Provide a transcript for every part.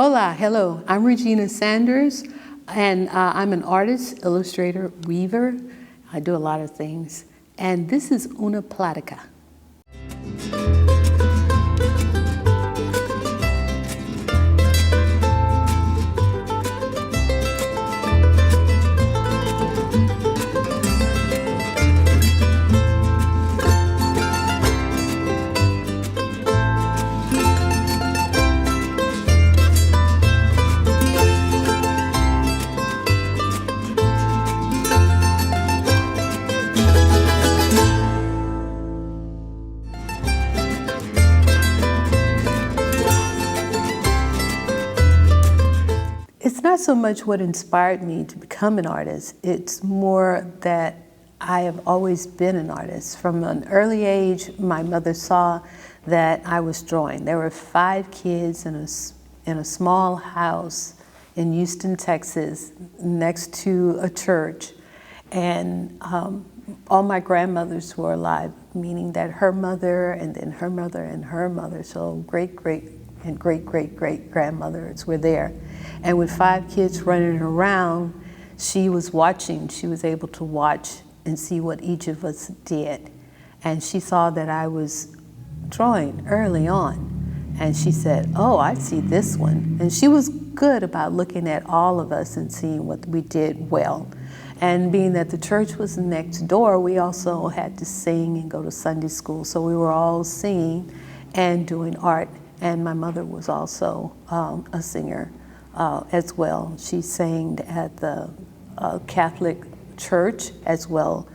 Hola, hello. I'm Regina Sanders, and I'm an artist, illustrator, weaver. I do a lot of things. And this is Una Plática. It's not so much what inspired me to become an artist, it's more that I have always been an artist. From an early age, my mother saw that I was drawing. There were 5 kids in a small house in Houston, Texas, next to a church, and all my grandmothers were alive, meaning that her mother and then her mother and her mother, so great and great grandmothers were there. And with 5 kids running around, she was watching. She was able to watch and see what each of us did. And she saw that I was drawing early on. And she said, oh, I see this one. And she was good about looking at all of us and seeing what we did well. And being that the church was next door, we also had to sing and go to Sunday school. So we were all singing and doing art. And my mother was also a singer as well. She sang at the Catholic church as well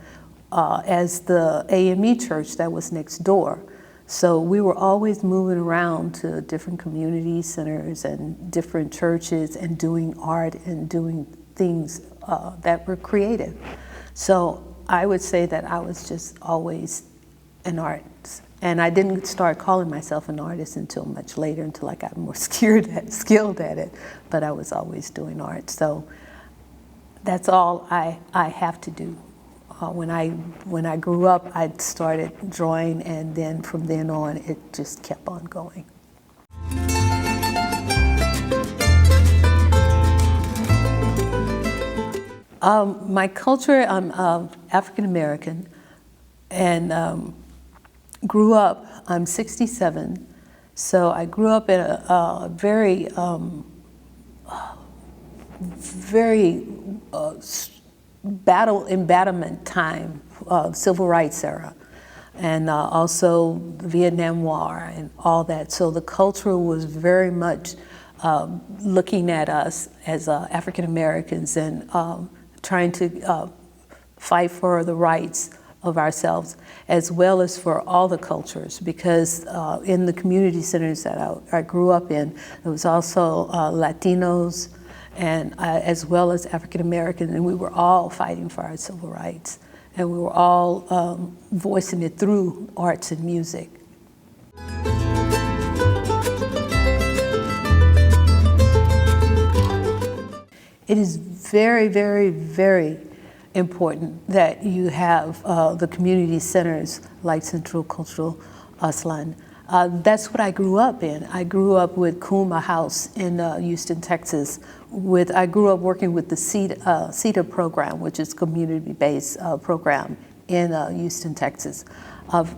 as the AME church that was next door. So we were always moving around to different community centers and different churches and doing art and doing things that were creative. So I would say that I was just always an artist. And I didn't start calling myself an artist until much later, until I got more skilled at it. But I was always doing art. So that's all I have to do. When I grew up, I started drawing, and then from then on, it just kept on going. My culture, I'm African American, and grew up, I'm 67, so I grew up in a very embattlement time, civil rights era, and also the Vietnam War and all that. So the culture was very much looking at us as African Americans and trying to fight for the rights of ourselves, as well as for all the cultures, because in the community centers that I grew up in, there was also Latinos and as well as African Americans, and we were all fighting for our civil rights, and we were all voicing it through arts and music. It is very important that you have the community centers like Centro Aztlan. That's what I grew up in. I grew up with Kuma House in Houston, Texas. I grew up working with the CETA program, which is community-based program in Houston, Texas.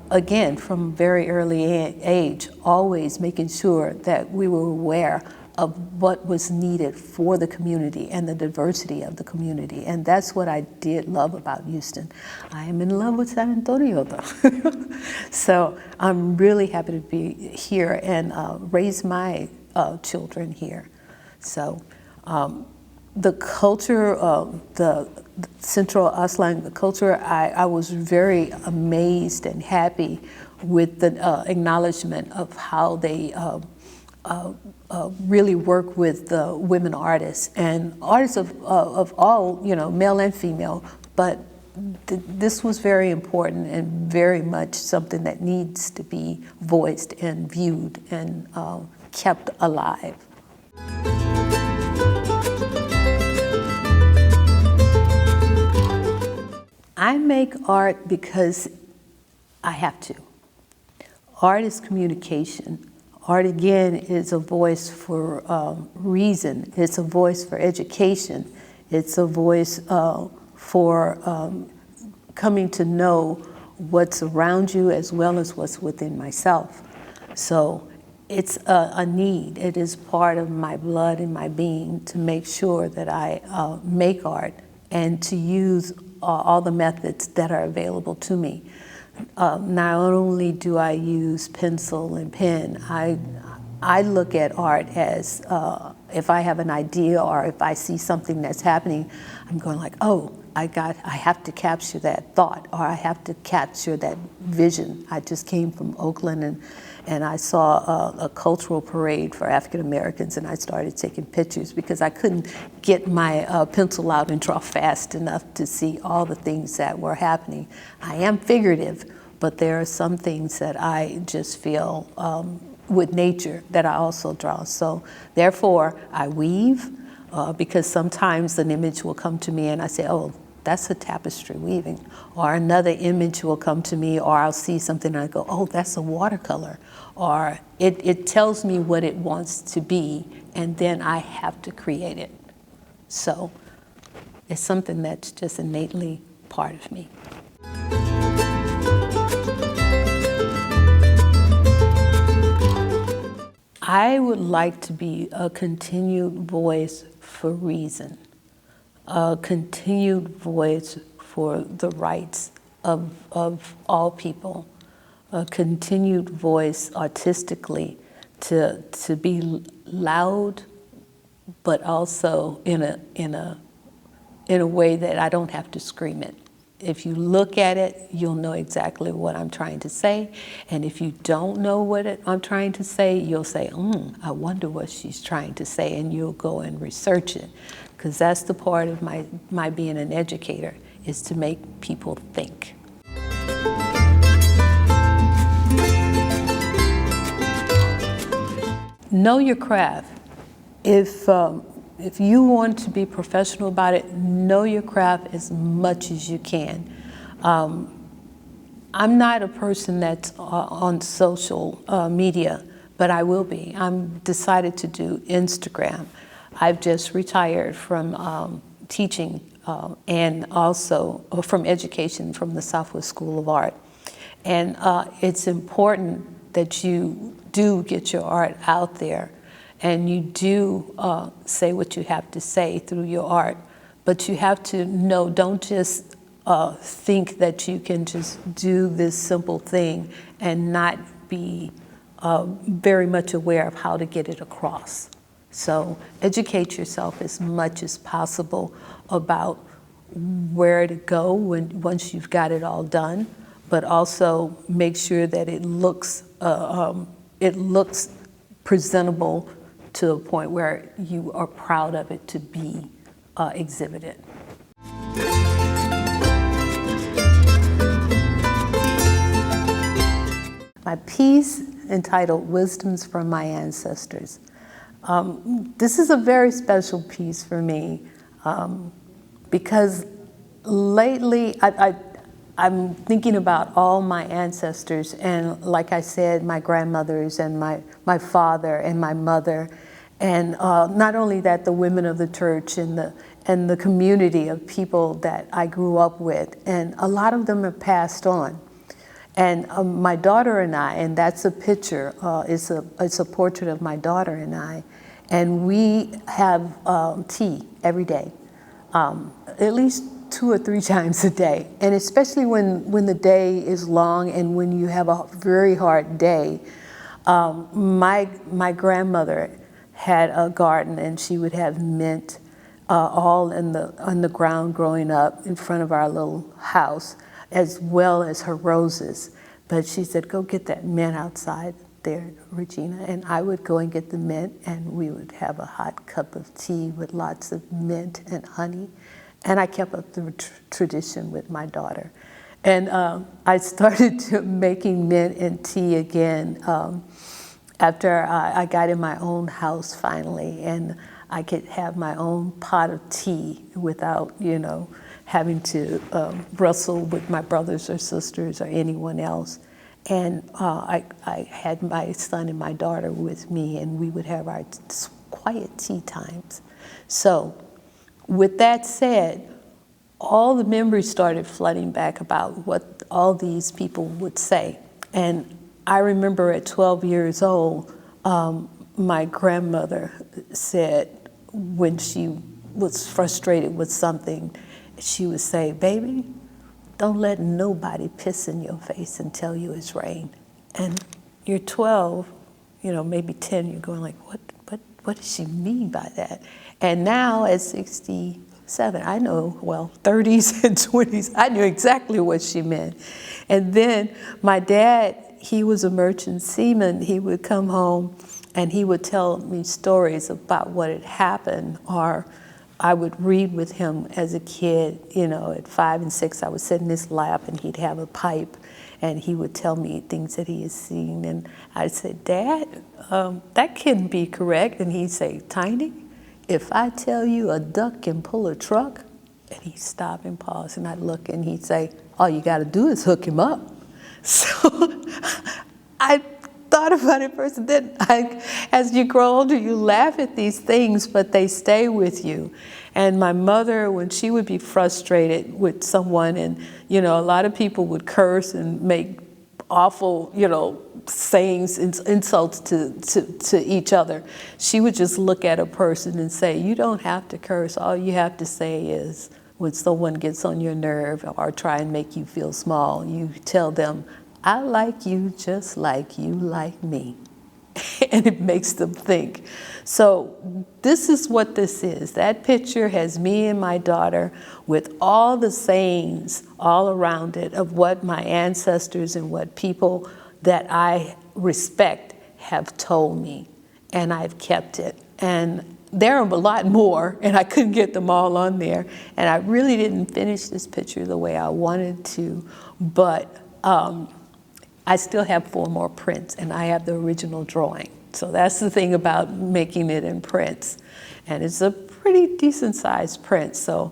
Again, from very early age, always making sure that we were aware of what was needed for the community and the diversity of the community. And that's what I did love about Houston. I am in love with San Antonio though. So I'm really happy to be here and raise my children here. So the culture of the Centro Aztlan, the culture, I was very amazed and happy with the acknowledgement of how they really work with the women artists and artists of all, male and female, but this was very important and very much something that needs to be voiced and viewed and kept alive. I make art because I have to. Art is communication. Art, again, is a voice for reason. It's a voice for education. It's a voice for coming to know what's around you as well as what's within myself. So it's a need. It is part of my blood and my being to make sure that I make art and to use all the methods that are available to me. Not only do I use pencil and pen, I look at art as if I have an idea or if I see something that's happening, I'm going like, oh, I have to capture that thought, or I have to capture that vision. I just came from Oakland and I saw a cultural parade for African Americans, and I started taking pictures because I couldn't get my pencil out and draw fast enough to see all the things that were happening. I am figurative, but there are some things that I just feel with nature that I also draw. So therefore, I weave because sometimes an image will come to me and I say, oh, that's a tapestry weaving. Or another image will come to me, or I'll see something and I go, oh, that's a watercolor. Or it tells me what it wants to be, and then I have to create it. So it's something that's just innately part of me. I would like to be a continued voice for reason, a continued voice for the rights of all people, a continued voice artistically to be loud, but also in a way that I don't have to scream it. If you look at it, you'll know exactly what I'm trying to say. And if you don't know what I'm trying to say, you'll say, I wonder what she's trying to say, and you'll go and research it. Because that's the part of my being an educator, is to make people think. Know your craft. If you want to be professional about it, know your craft as much as you can. I'm not a person that's on social media, but I will be. I'm decided to do Instagram. I've just retired from teaching and also from education from the Southwest School of Art. And it's important that you do get your art out there, and you do say what you have to say through your art. But you have to know, don't just think that you can just do this simple thing and not be very much aware of how to get it across. So educate yourself as much as possible about where to go once you've got it all done, but also make sure that it looks presentable to a point where you are proud of it to be exhibited. My piece entitled Wisdoms from My Ancestors. This is a very special piece for me because lately I'm thinking about all my ancestors, and like I said, my grandmothers and my father and my mother, and not only that, the women of the church and the community of people that I grew up with, and a lot of them have passed on. And my daughter and I, and that's a picture, it's a portrait of my daughter and I, and we have tea every day, at least 2 or 3 times a day. And especially when the day is long and when you have a very hard day. My grandmother had a garden, and she would have mint all on the ground growing up in front of our little house, as well as her roses. But she said, go get that mint outside there, Regina. And I would go and get the mint, and we would have a hot cup of tea with lots of mint and honey. And I kept up the tradition with my daughter. And I started making mint and tea again after I got in my own house finally, and I could have my own pot of tea without, having to wrestle with my brothers or sisters or anyone else. And I had my son and my daughter with me, and we would have our quiet tea times. So with that said, all the memories started flooding back about what all these people would say. And I remember at 12 years old, my grandmother said when she was frustrated with something, she would say, "Baby, don't let nobody piss in your face and tell you it's rain." And you're 12, maybe 10, you're going like, what does she mean by that? And now at 67, I know, 30s and 20s, I knew exactly what she meant. And then my dad, he was a merchant seaman. He would come home and he would tell me stories about what had happened, or I would read with him as a kid. At 5 and 6, I would sit in his lap and he'd have a pipe and he would tell me things that he had seen. And I'd say, "Dad, that can't be correct." And he'd say, "Tiny, if I tell you a duck can pull a truck," and he'd stop and pause, and I'd look and he'd say, "All you got to do is hook him up." So I thought about it first, and then as you grow older, you laugh at these things, but they stay with you. And my mother, when she would be frustrated with someone, and a lot of people would curse and make awful, sayings, insults to each other, she would just look at a person and say, "You don't have to curse. All you have to say is, when someone gets on your nerve or try and make you feel small, you tell them, 'I like you just like you like me.'" And it makes them think. So this is what this is. That picture has me and my daughter with all the sayings all around it of what my ancestors and what people that I respect have told me. And I've kept it. And there are a lot more, and I couldn't get them all on there. And I really didn't finish this picture the way I wanted to, but I still have 4 more prints, and I have the original drawing. So that's the thing about making it in prints. And it's a pretty decent sized print. So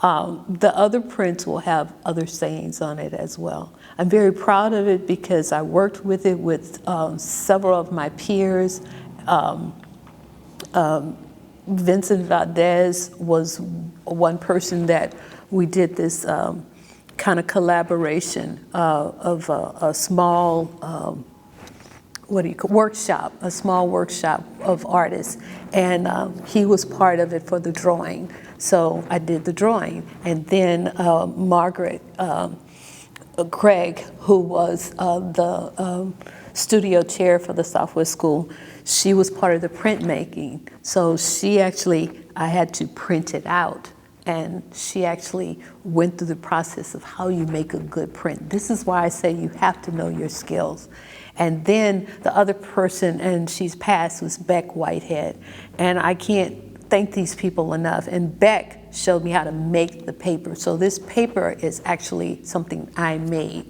the other prints will have other sayings on it as well. I'm very proud of it because I worked with it with several of my peers. Vincent Valdez was one person that we did this kind of collaboration of a small workshop, a small workshop of artists, and he was part of it for the drawing. So I did the drawing, and then Margaret Craig, who was the studio chair for the Southwest School, she was part of the printmaking. So she actually, I had to print it out. And she actually went through the process of how you make a good print. This is why I say you have to know your skills. And then the other person, and she's passed, was Beck Whitehead. And I can't thank these people enough. And Beck showed me how to make the paper. So this paper is actually something I made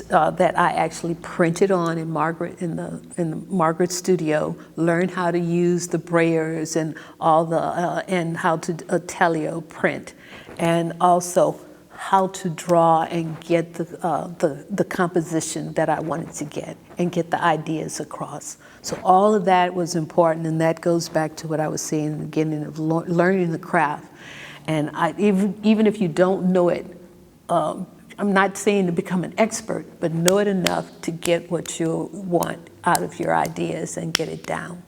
that I actually printed on in the Margaret studio, learned how to use the brayers and all the and how to teleo print, and also how to draw and get the composition that I wanted to get and get the ideas across. So all of that was important, and that goes back to what I was saying in the beginning of learning the craft. And even if you don't know it, I'm not saying to become an expert, but know it enough to get what you want out of your ideas and get it down.